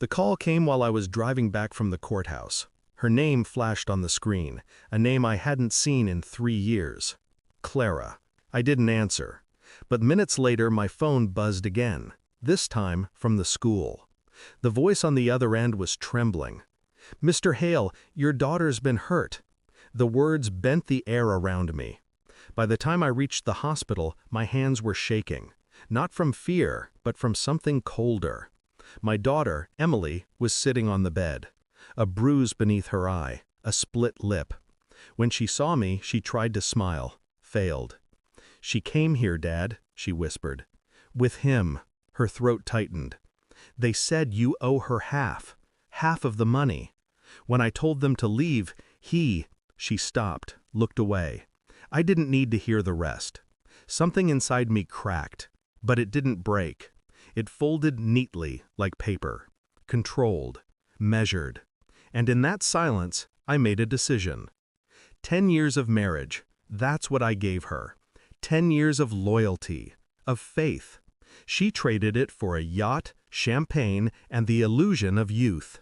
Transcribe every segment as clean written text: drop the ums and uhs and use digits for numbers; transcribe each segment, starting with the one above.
The call came while I was driving back from the courthouse. Her name flashed on the screen, a name I hadn't seen in 3 years. Clara. I didn't answer. But minutes later my phone buzzed again, this time from the school. The voice on the other end was trembling. "Mr. Hale, your daughter's been hurt." The words bent the air around me. By the time I reached the hospital, my hands were shaking. Not from fear, but from something colder. My daughter, Emily, was sitting on the bed. A bruise beneath her eye, a split lip. When she saw me, she tried to smile, failed. "She came here, Dad," she whispered. "With him." Her throat tightened. "They said you owe her half of the money. When I told them to leave, She stopped, looked away. I didn't need to hear the rest. Something inside me cracked, but it didn't break. It folded neatly, like paper. Controlled. Measured. And in that silence, I made a decision. 10 years of marriage, that's what I gave her. 10 years of loyalty, of faith. She traded it for a yacht, champagne, and the illusion of youth.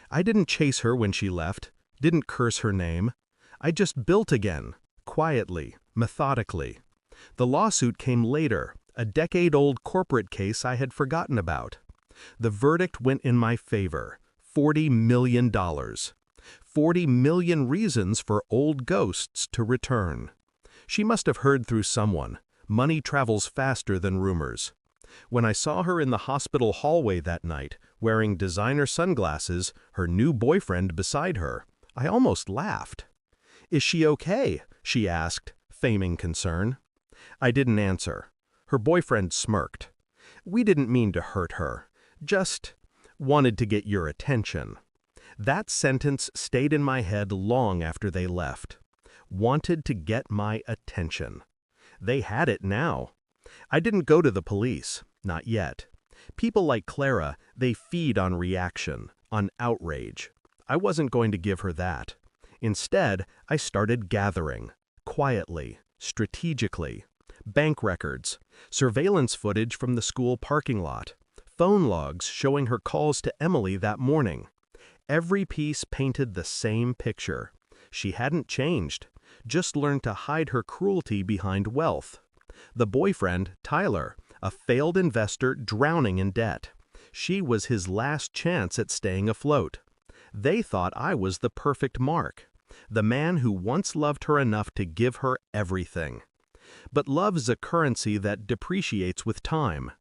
I didn't chase her when she left, didn't curse her name. I just built again, quietly, methodically. The lawsuit came later, a decade-old corporate case I had forgotten about. The verdict went in my favor, $40 million. 40 million reasons for old ghosts to return. She must have heard through someone. Money travels faster than rumors. When I saw her in the hospital hallway that night, wearing designer sunglasses, her new boyfriend beside her, I almost laughed. "Is she okay?" she asked, feigning concern. I didn't answer. Her boyfriend smirked. "We didn't mean to hurt her. Just wanted to get your attention." That sentence stayed in my head long after they left. Wanted to get my attention. They had it now. I didn't go to the police, not yet. People like Clara, they feed on reaction, on outrage. I wasn't going to give her that. Instead, I started gathering, quietly, strategically. Bank records, surveillance footage from the school parking lot, phone logs showing her calls to Emily that morning. Every piece painted the same picture. She hadn't changed, just learned to hide her cruelty behind wealth. The boyfriend, Tyler, a failed investor drowning in debt. She was his last chance at staying afloat. They thought I was the perfect mark, the man who once loved her enough to give her everything. But love is a currency that depreciates with time.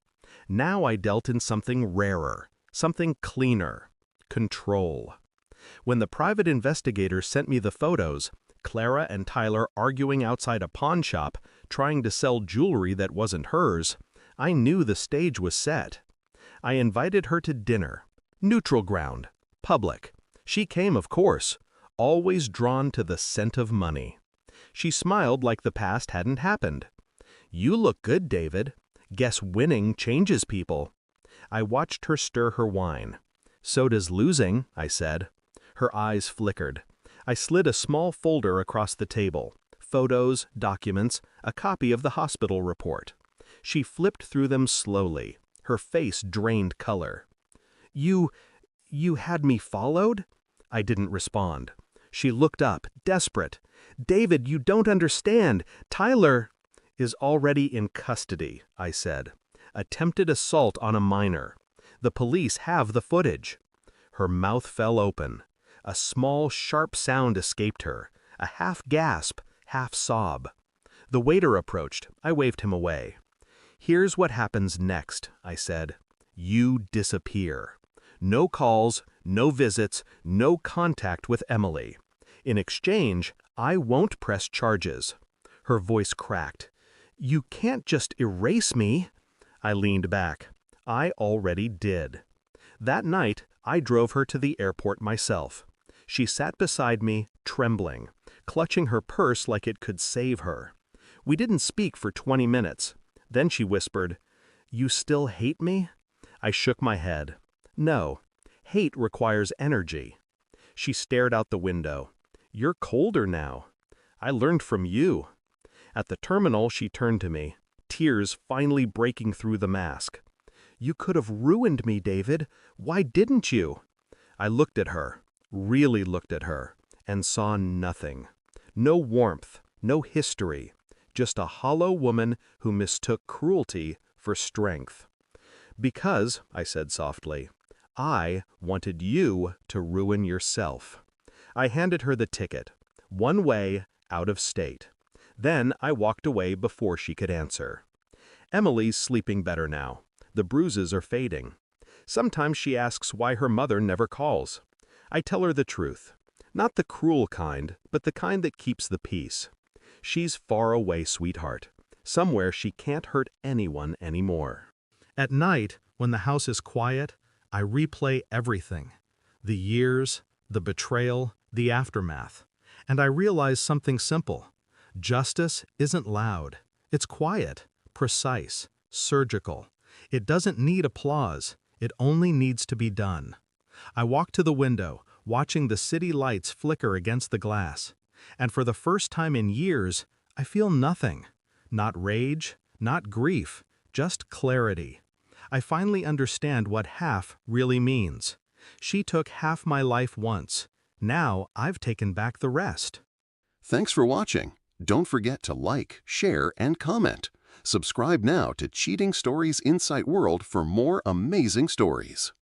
Now I dealt in something rarer, something cleaner. Control. When the private investigator sent me the photos, Clara and Tyler arguing outside a pawn shop, trying to sell jewelry that wasn't hers, I knew the stage was set. I invited her to dinner. Neutral ground. Public. She came, of course, always drawn to the scent of money. She smiled like the past hadn't happened. "You look good, David. Guess winning changes people." I watched her stir her wine. "So does losing," I said. Her eyes flickered. I slid a small folder across the table. Photos, documents, a copy of the hospital report. She flipped through them slowly. Her face drained color. You had me followed?" I didn't respond. She looked up, desperate. "David, you don't understand. Tyler is already in custody," I said. "Attempted assault on a minor. The police have the footage." Her mouth fell open. A small, sharp sound escaped her, a half gasp, half sob. The waiter approached. I waved him away. "Here's what happens next," I said. "You disappear. No calls, no visits, no contact with Emily. In exchange, I won't press charges." Her voice cracked. "You can't just erase me." I leaned back. I already did. That night, I drove her to the airport myself. She sat beside me, trembling, clutching her purse like it could save her. We didn't speak for 20 minutes. Then she whispered, "You still hate me?" I shook my head. "No. Hate requires energy." She stared out the window. "You're colder now. I learned from you." At the terminal, she turned to me, tears finally breaking through the mask. You could have ruined me, David. Why didn't you? I looked at her, really looked at her, and saw nothing. No warmth, no history, just a hollow woman who mistook cruelty for strength. Because, I said softly, I wanted you to ruin yourself. I handed her the ticket. One way, out of state. Then I walked away before she could answer. Emily's sleeping better now. The bruises are fading. Sometimes she asks why her mother never calls. I tell her the truth. Not the cruel kind, but the kind that keeps the peace. She's far away, sweetheart. Somewhere she can't hurt anyone anymore. At night, when the house is quiet, I replay everything. The years, the betrayal, the aftermath. And I realize something simple. Justice isn't loud. It's quiet, precise, surgical. It doesn't need applause. It only needs to be done. I walk to the window, watching the city lights flicker against the glass. And for the first time in years, I feel nothing. Not rage, not grief, just clarity. I finally understand what half really means. She took half my life once. Now I've taken back the rest. Thanks for watching. Don't forget to like, share, and comment. Subscribe now to Cheating Stories Insight World for more amazing stories.